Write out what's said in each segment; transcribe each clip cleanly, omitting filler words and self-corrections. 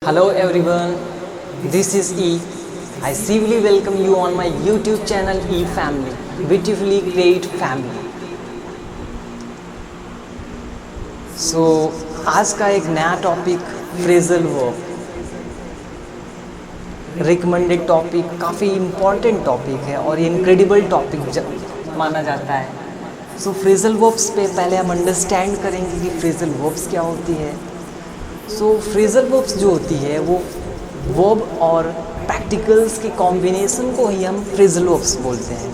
Hello everyone, this is E. I seriously welcome you on my YouTube channel E Family, beautifully great family. So आज का एक नया topic phrasal verb, recommended topic, काफ़ी important topic है और incredible topic माना जाता है। सो फ्रेजल वर्ब्स पे पहले हम अंडरस्टैंड करेंगे कि फ्रेजल वर्ब्स क्या होती है। सो फ्रेजल वर्ब्स जो होती है वो वर्ब और प्रैक्टिकल्स के कॉम्बिनेशन को ही हम फ्रेजल वर्ब्स बोलते हैं।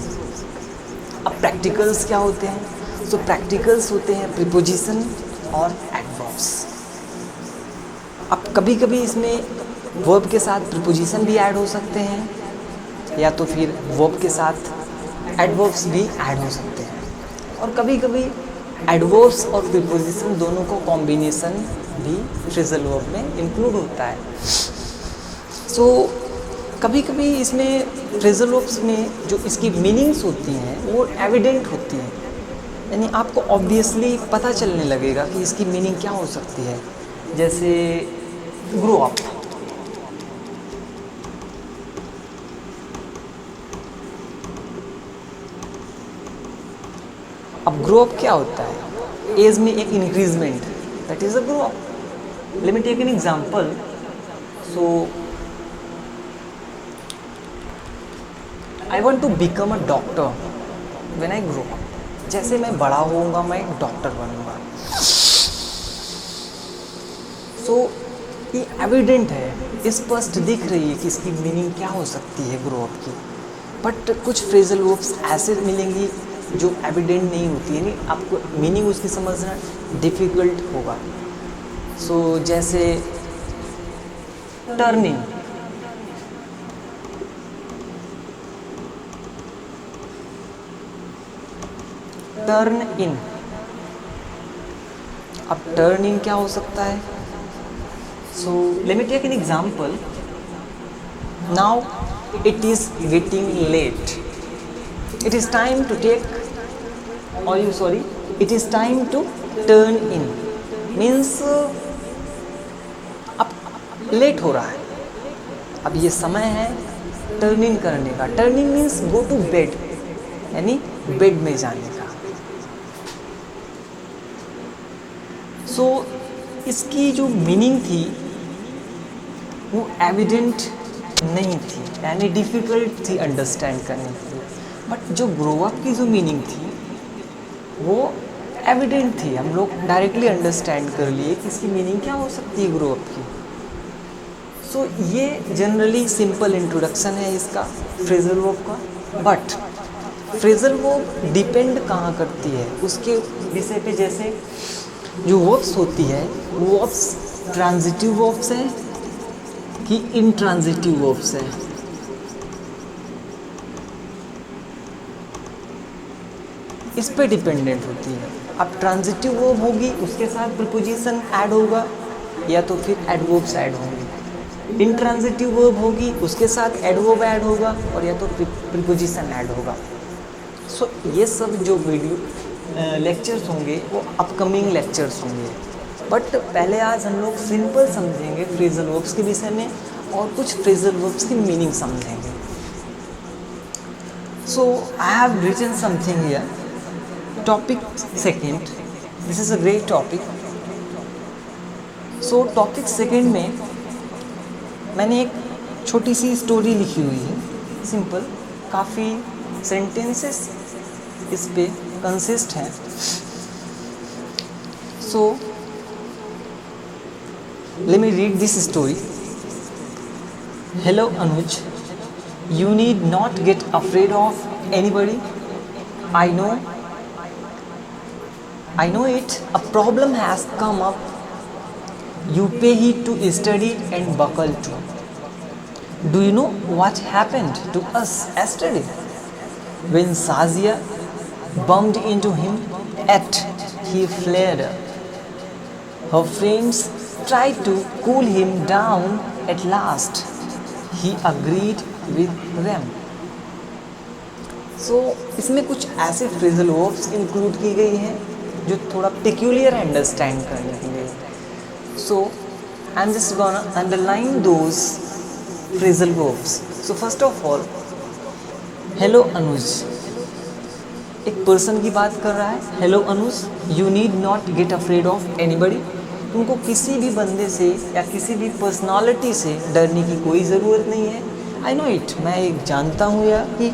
अब प्रैक्टिकल्स क्या होते हैं? सो प्रैक्टिकल्स होते हैं प्रीपोजिशन और एडवर्ब्स। अब कभी कभी इसमें वर्ब के साथ प्रीपोजिशन भी ऐड हो सकते हैं या तो फिर वर्ब के साथ एडवर्ब्स भी ऐड हो सकते हैं, और कभी कभी एडवर्ब्स और प्रीपोजिशन दोनों को कॉम्बिनेशन भी फ्रेजल वर्ब में इंक्लूड होता है। सो कभी कभी इसमें फ्रेजल वर्ब्स में जो इसकी मीनिंग्स होती हैं वो एविडेंट होती हैं, यानी आपको ऑब्वियसली पता चलने लगेगा कि इसकी मीनिंग क्या हो सकती है। जैसे ग्रो अप, अब ग्रो अप क्या होता है? एज में एक increment, that is a grow up. Let me take an example. So I want to become a doctor when I grow up. जैसे मैं बड़ा होऊंगा मैं एक डॉक्टर बनूंगा। सो ये एविडेंट है, स्पष्ट दिख रही है कि इसकी मीनिंग क्या हो सकती है ग्रो अप की। बट कुछ फ्रेजल वर्ब्स ऐसे मिलेंगी जो एविडेंट नहीं होती, यानी आपको मीनिंग उसकी समझना डिफ़िकल्ट होगा। सो जैसे टर्निंग, टर्न इन। अब टर्न इन क्या हो सकता है? So let me take an example. Now it is getting late, it is time to take, or you sorry, it is time to turn in, means अब late हो रहा है, अब ये समय है टर्न इन करने का। Turning means go to bed, यानी बेड में जाने का। सो इसकी जो मीनिंग थी वो एविडेंट नहीं थी, यानी डिफ़िकल्ट थी अंडरस्टैंड करने के लिए। बट जो ग्रो अप की जो मीनिंग थी वो एविडेंट थी, हम लोग डायरेक्टली अंडरस्टैंड कर लिए कि इसकी मीनिंग क्या हो सकती है ग्रो अप की। सो ये जनरली सिंपल इंट्रोडक्शन है इसका फ्रेजल वर्ब का। बट फ्रेजल वर्ब डिपेंड कहाँ करती है उसके विषय पे। जैसे जो वर्ब्स होती है वो वर्ब्स ट्रांजिटिव वर्ब्स हैं कि इंट्रांजिटिव वर्ब्स हैं। इस पे डिपेंडेंट होती है। अब ट्रांजिटिव वर्ब होगी उसके साथ प्रीपोजिशन ऐड होगा या तो फिर एडवर्ब्स ऐड होंगे। इंट्रांजिटिव वर्ब होगी उसके साथ एडवर्ब ऐड होगा और या तो प्रीपोजिशन ऐड होगा। सो ये सब जो वीडियो लेक्चर्स होंगे वो अपकमिंग लेक्चर्स होंगे। बट पहले आज हम लोग सिंपल समझेंगे फ्रेजल वर्ब्स के विषय में और कुछ फ्रेजल वर्ब्स की मीनिंग समझेंगे। So I have written something here. Topic second, this is a great topic. So topic second में मैंने एक छोटी सी स्टोरी लिखी हुई है, सिंपल, काफ़ी सेंटेंसेस इस पे कंसिस्ट हैं। सो let me read this story. Hello Anuj, you need not gate afraid of anybody. I know it. A problem has come up. You pay heed to study and buckle to. Do you know what happened to us yesterday? When Sazia bumped into him he flared up. Her friends tried to cool him down. At last, he agreed with them. So, इसमें कुछ ऐसे phrasal verbs include की गई हैं जो थोड़ा peculiar understand करने के लिए। सो I'm just gonna underline those phrasal verbs. So first of all, hello Anuj. एक पर्सन की बात कर रहा है, hello Anuj, you need not gate afraid of anybody. तुमको किसी भी बंदे से या किसी भी पर्सनालिटी से डरने की कोई ज़रूरत नहीं है. आई नो इट, मैं एक जानता हूँ यार कि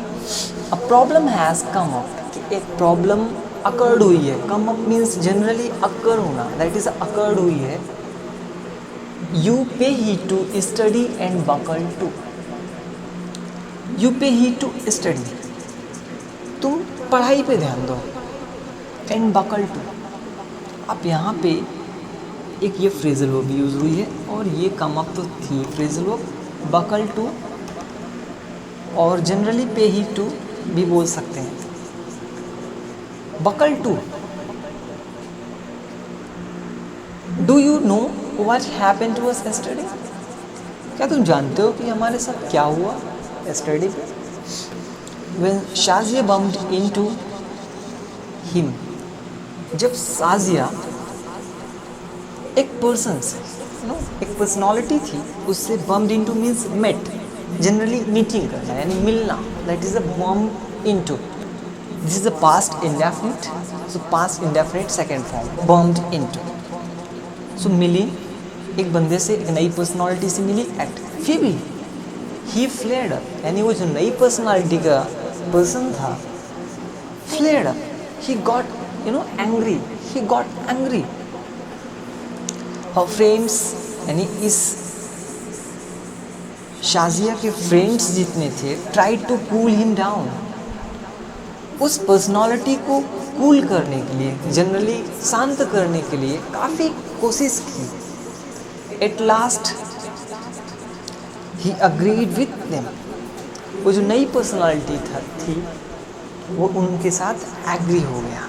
a problem has come up, कि एक प्रॉब्लम अकर्ड हुई है. Come up means generally occur होना, दैट इज़ अकर्ड हुई है. You pay heed to study and buckle to. You pay heed to study, तुम पढ़ाई पे ध्यान दो. एंड बकल टू, अब यहाँ पे एक ये फ्रेजल वर्ब यूज़ हुई है और ये कम अप तो थी फ्रेजल वर्ब. बकल टू और जनरली पे ही टू भी बोल सकते हैं. Buckle to, do you know what happened to us yesterday. क्या तुम जानते हो कि हमारे साथ क्या हुआ यस्टरडे पे. When Shazia bumped into him, जब साजिया एक पर्सन से, एक पर्सनालिटी थी, उससे bumped into means met, generally meeting करना यानी मिलना, that is a bump into. This is the past indefinite, so past indefinite second form, bumped into. So मिली, एक बंदे से, एक नई पर्सनालिटी से मिली एट. फिर भी ही फ्लेयर्ड अप, यानी वो जो नई पर्सनालिटी का पर्सन था, flared up, he got angry, he got angry. Her friends, यानी इस शाजिया के फ्रेंड्स जितने थे, try to cool him down, उस पर्सनालिटी को कूल करने के लिए, जनरली शांत करने के लिए काफ़ी कोशिश की. At last he agreed with them, वो जो नई पर्सनालिटी थी वो उनके साथ एग्री हो गया.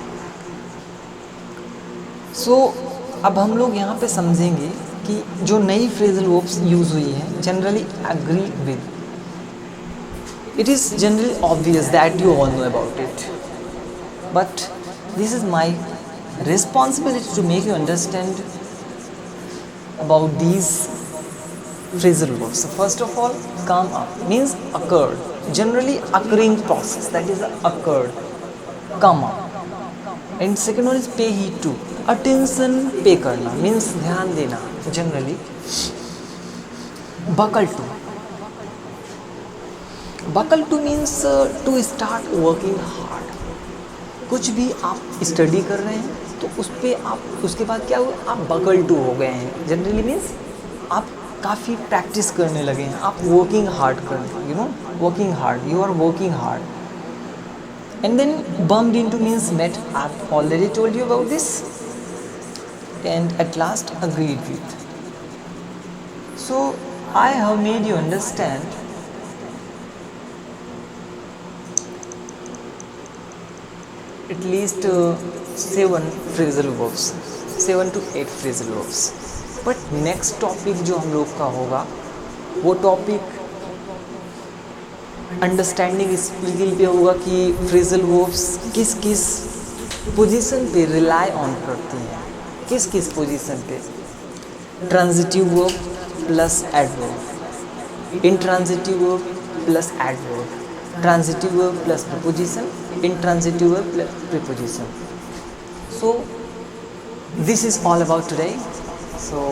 सो अब हम लोग यहाँ पे समझेंगे कि जो नई फ्रेजल वर्ब्स यूज़ हुई हैं, generally agree with. It is generally obvious that you all know about it, but this is my responsibility to make you understand about these phrasal verbs. So first of all, come up means occurred, generally occurring process, that is occurred, come up. And second one is pay heed to, attention pay करना means ध्यान देना, generally. buckle to, buckle to means to start working hard. कुछ भी आप study कर रहे हैं तो उस पर आप उसके बाद क्या हुआ, आप बकल टू हो गए हैं. जनरली मीन्स आप काफ़ी प्रैक्टिस करने लगे हैं, आप वर्किंग हार्ड कर रहे हैं, working hard, you are working hard. And then bumped into means met, I already told you about this. And at last agreed with. So I have made you understand at least 7 phrasal verbs, 7 to 8 phrasal verbs. But next topic जो हम लोग का होगा वो topic understanding skill पे होगा कि phrasal verbs किस किस पोजीशन पे रिलाई ऑन करती हैं, किस किस पोजीशन पे. Transitive verb plus adverb, intransitive verb plus adverb, transitive verb plus preposition, intransitive verb plus preposition. So this is all about today. So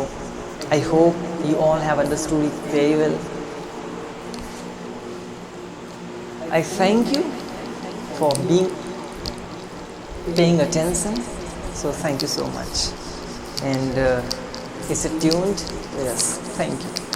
I hope you all have understood it very well. I thank you for paying attention. So thank you so much, and stay tuned with us. Thank you.